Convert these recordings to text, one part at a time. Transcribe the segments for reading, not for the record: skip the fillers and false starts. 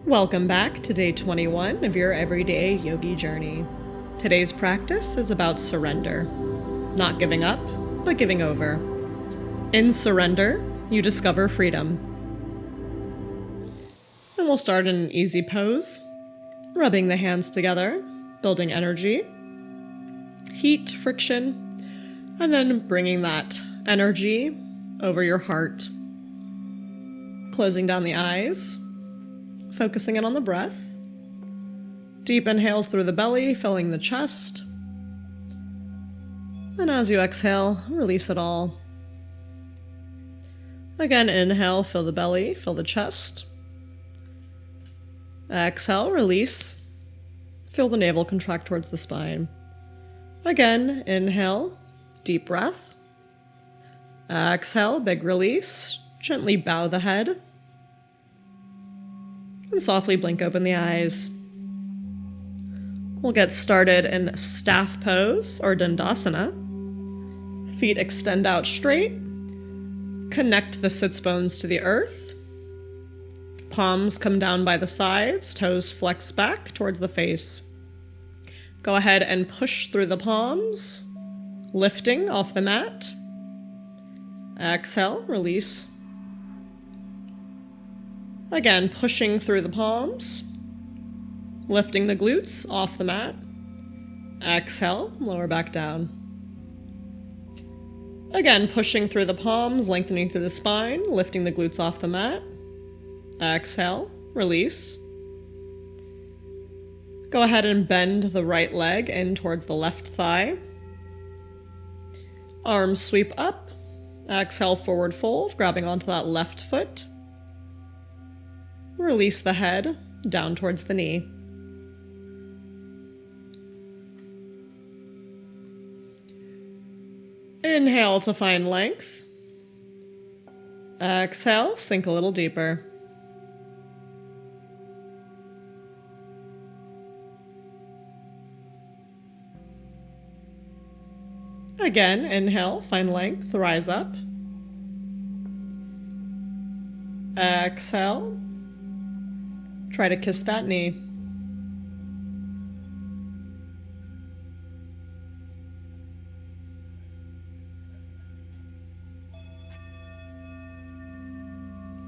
Welcome back to day 21 of your everyday yogi journey. Today's practice is about surrender. Not giving up, but giving over. In surrender, you discover freedom. And we'll start in an easy pose, rubbing the hands together, building energy, heat, friction, and then bringing that energy over your heart. Closing down the eyes, focusing in on the breath. Deep inhales through the belly, filling the chest. And as you exhale, release it all. Again, inhale, fill the belly, fill the chest. Exhale, release. Feel the navel contract towards the spine. Again, inhale, deep breath. Exhale, big release. Gently bow the head. And softly blink open the eyes. We'll get started in staff pose or dandasana. Feet extend out straight. Connect the sits bones to the earth. Palms come down by the sides, toes flex back towards the face. Go ahead and push through the palms, lifting off the mat. Exhale, release. Again, pushing through the palms, lifting the glutes off the mat. Exhale, lower back down. Again, pushing through the palms, lengthening through the spine, lifting the glutes off the mat. Exhale, release. Go ahead and bend the right leg in towards the left thigh. Arms sweep up. Exhale, forward fold, grabbing onto that left foot. Release the head down towards the knee. Inhale to find length. Exhale, sink a little deeper. Again, inhale, find length, rise up. Exhale. Try to kiss that knee.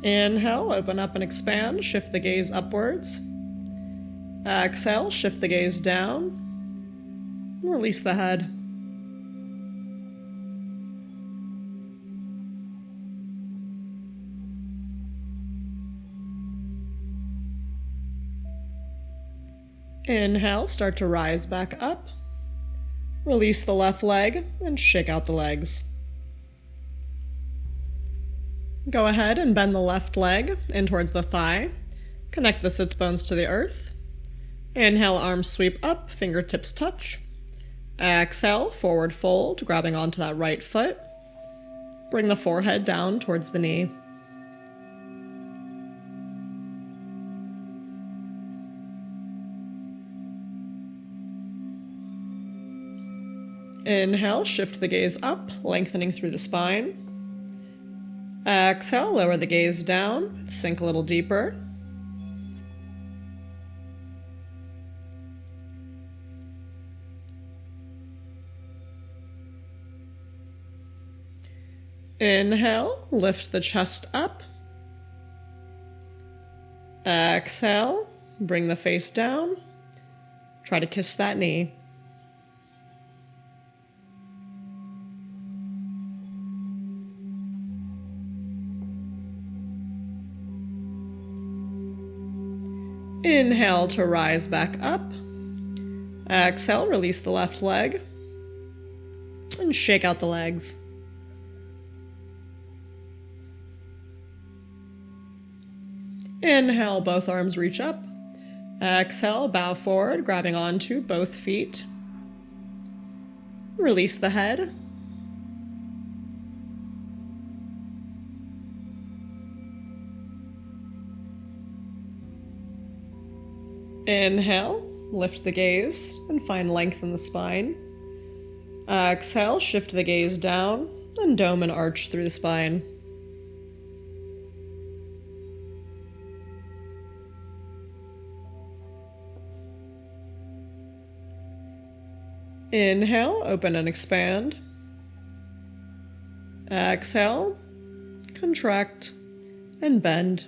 Inhale, open up and expand, shift the gaze upwards. Exhale, shift the gaze down. Release the head. Inhale, start to rise back up. Release the left leg and shake out the legs. Go ahead and bend the left leg in towards the thigh. Connect the sits bones to the earth. Inhale, arms sweep up, fingertips touch. Exhale, forward fold, grabbing onto that right foot. Bring the forehead down towards the knee. Inhale, shift the gaze up, lengthening through the spine. Exhale, lower the gaze down, sink a little deeper. Inhale, lift the chest up. Exhale, bring the face down. Try to kiss that knee. Inhale to rise back up. Exhale, release the left leg. And shake out the legs. Inhale, both arms reach up. Exhale, bow forward, grabbing onto both feet. Release the head. Inhale, lift the gaze and find length in the spine. Exhale, shift the gaze down and dome and arch through the spine. Inhale, open and expand. Exhale, contract and bend.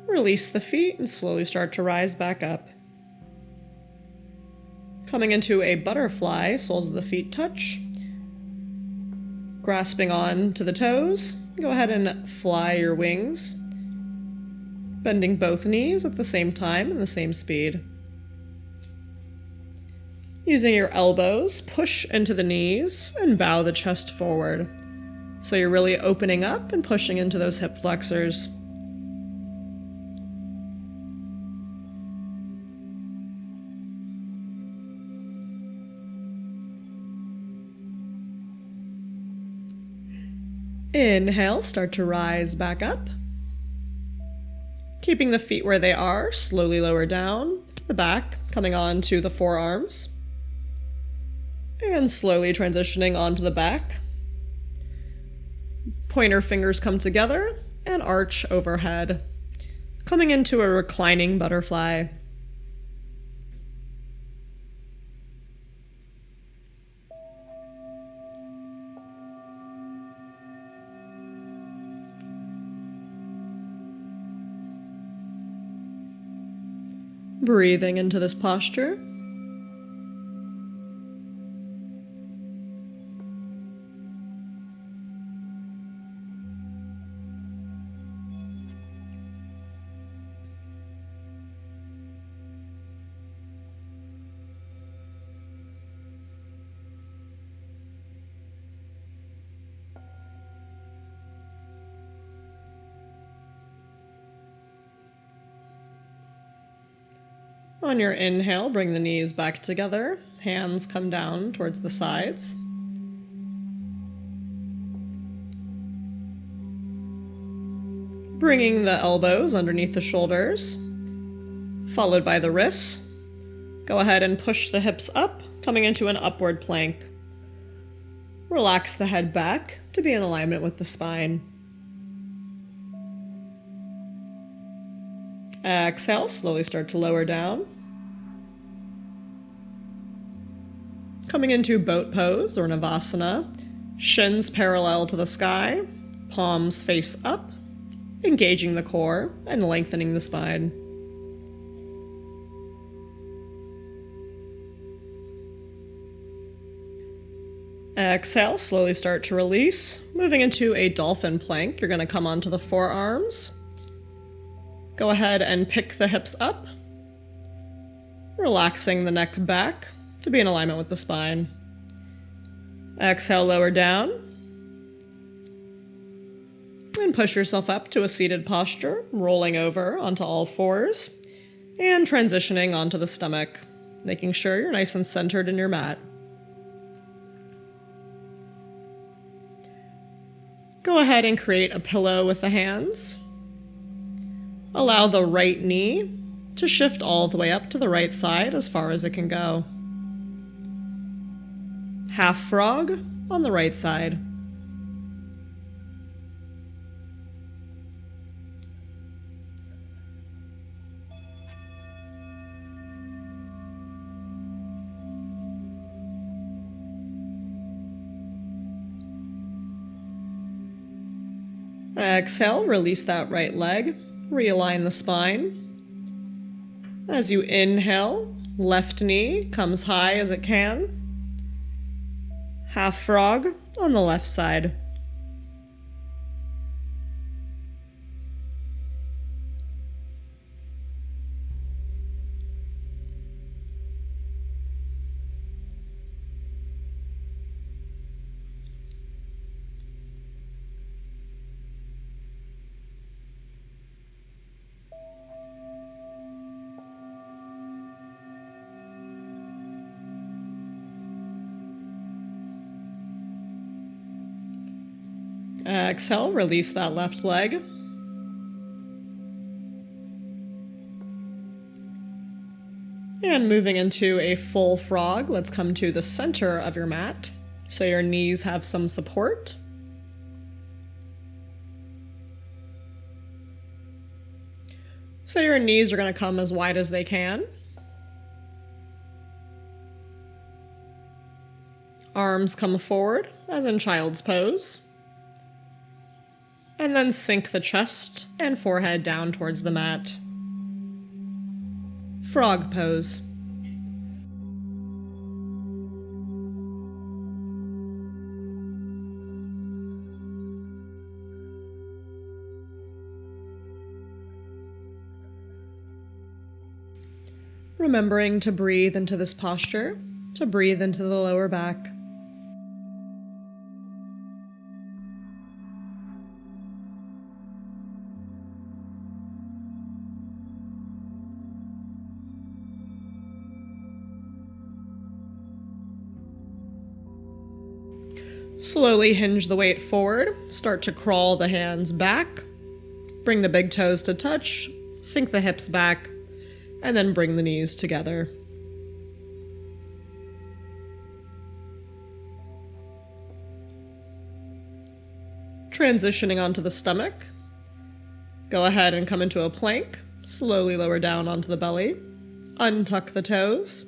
Release the feet and slowly start to rise back up. Coming into a butterfly, soles of the feet touch. Grasping on to the toes, go ahead and fly your wings. Bending both knees at the same time and the same speed. Using your elbows, push into the knees and bow the chest forward. So you're really opening up and pushing into those hip flexors. Inhale, start to rise back up. Keeping the feet where they are, slowly lower down to the back, coming on to the forearms. And slowly transitioning onto the back. Pointer fingers come together and arch overhead. Coming into a reclining butterfly. Breathing into this posture. On your inhale, bring the knees back together. Hands come down towards the sides. Bringing the elbows underneath the shoulders, followed by the wrists. Go ahead and push the hips up, coming into an upward plank. Relax the head back to be in alignment with the spine. Exhale, slowly start to lower down. Coming into boat pose or Navasana, shins parallel to the sky, palms face up, engaging the core and lengthening the spine. Exhale, slowly start to release. Moving into a dolphin plank, you're going to come onto the forearms. Go ahead and pick the hips up, relaxing the neck back to be in alignment with the spine. Exhale, lower down. And push yourself up to a seated posture, rolling over onto all fours, and transitioning onto the stomach, making sure you're nice and centered in your mat. Go ahead and create a pillow with the hands. Allow the right knee to shift all the way up to the right side as far as it can go. Half frog on the right side. Exhale, release that right leg. Realign the spine. As you inhale, left knee comes high as it can. Half frog on the left side. Exhale, release that left leg. And moving into a full frog, let's come to the center of your mat so your knees have some support. So your knees are going to come as wide as they can. Arms come forward, as in child's pose. And then sink the chest and forehead down towards the mat. Frog pose. Remembering to breathe into this posture, to breathe into the lower back. Slowly hinge the weight forward, start to crawl the hands back, bring the big toes to touch, sink the hips back, and then bring the knees together. Transitioning onto the stomach, go ahead and come into a plank, slowly lower down onto the belly, untuck the toes,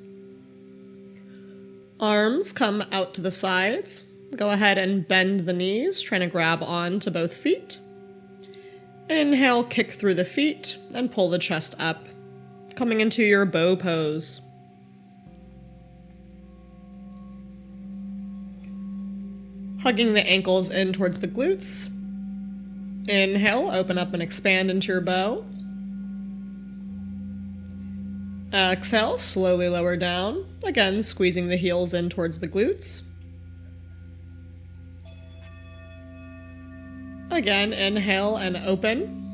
arms come out to the sides. Go ahead and bend the knees, trying to grab on to both feet. Inhale, kick through the feet, and pull the chest up, coming into your bow pose. Hugging the ankles in towards the glutes. Inhale, open up and expand into your bow. Exhale, slowly lower down, again squeezing the heels in towards the glutes. Again, inhale and open.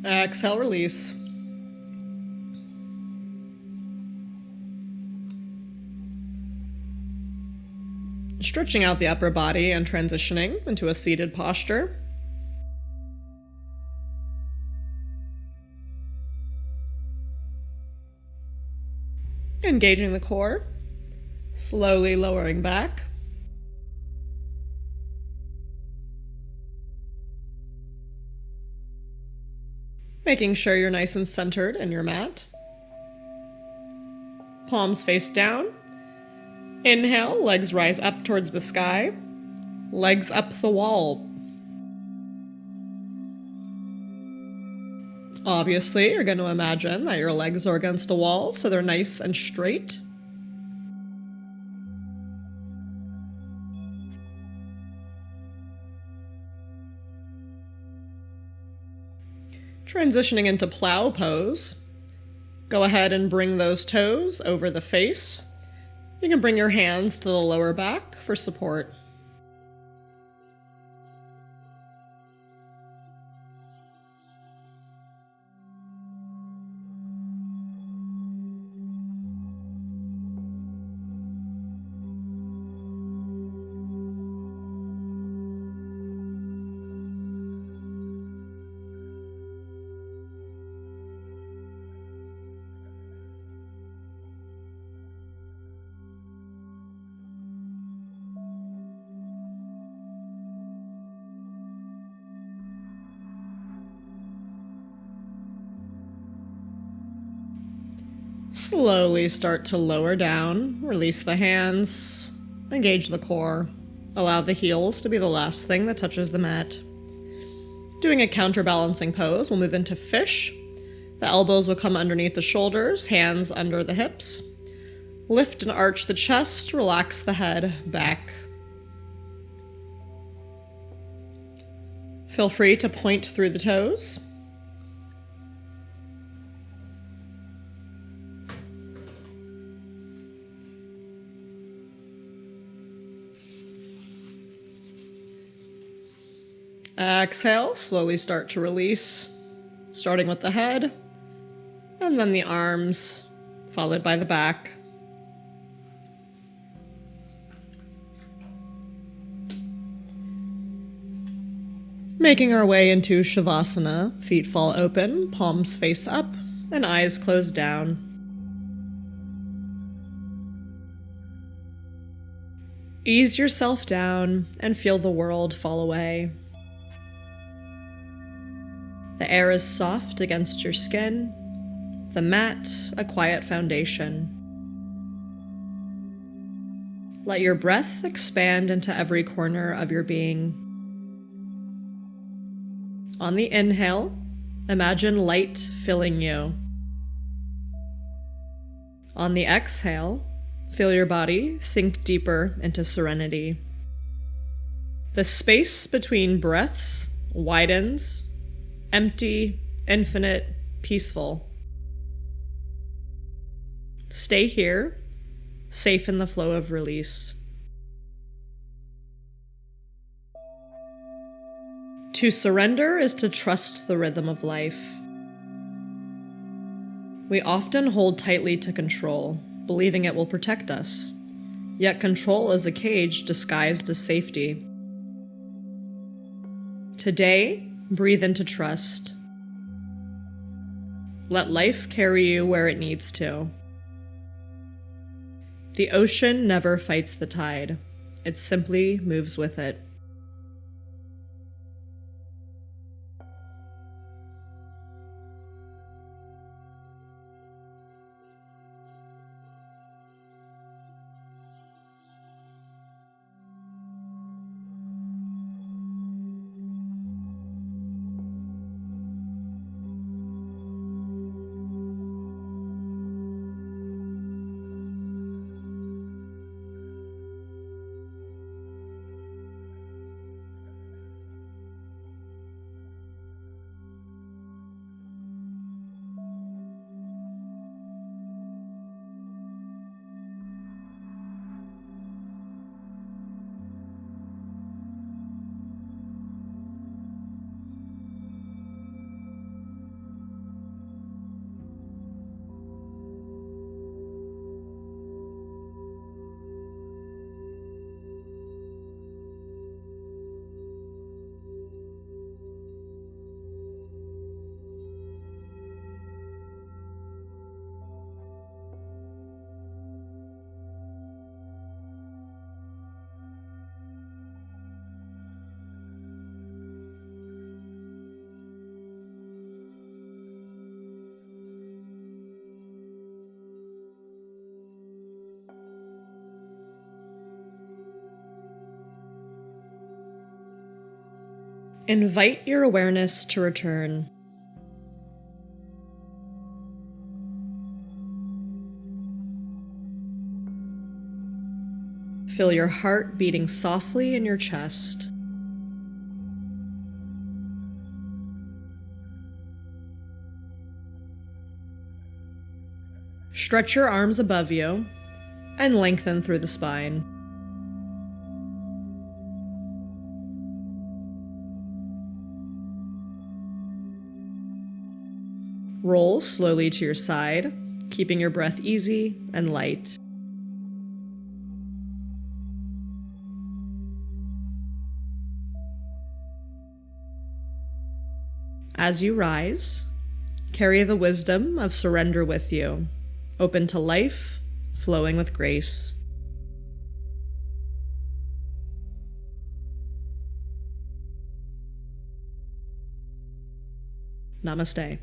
Exhale, release. Stretching out the upper body and transitioning into a seated posture. Engaging the core. Slowly lowering back. Making sure you're nice and centered in your mat. Palms face down. Inhale, legs rise up towards the sky. Legs up the wall. Obviously, you're going to imagine that your legs are against a wall, so they're nice and straight. Transitioning into plow pose. Go ahead and bring those toes over the face. You can bring your hands to the lower back for support. Slowly start to lower down, release the hands, engage the core. Allow the heels to be the last thing that touches the mat. Doing a counterbalancing pose, we'll move into fish. The elbows will come underneath the shoulders, hands under the hips. Lift and arch the chest, relax the head back. Feel free to point through the toes. Exhale, slowly start to release, starting with the head, and then the arms, followed by the back. Making our way into Shavasana, feet fall open, palms face up, and eyes closed down. Ease yourself down and feel the world fall away. The air is soft against your skin, the mat a quiet foundation. Let your breath expand into every corner of your being. On the inhale, imagine light filling you. On the exhale, feel your body sink deeper into serenity. The space between breaths widens, empty, infinite, peaceful. Stay here, safe in the flow of release. To surrender is to trust the rhythm of life. We often hold tightly to control, believing it will protect us. Yet control is a cage disguised as safety. Today, breathe into trust. Let life carry you where it needs to. The ocean never fights the tide. It simply moves with it. Invite your awareness to return. Feel your heart beating softly in your chest. Stretch your arms above you and lengthen through the spine. Roll slowly to your side, keeping your breath easy and light. As you rise, carry the wisdom of surrender with you, open to life, flowing with grace. Namaste.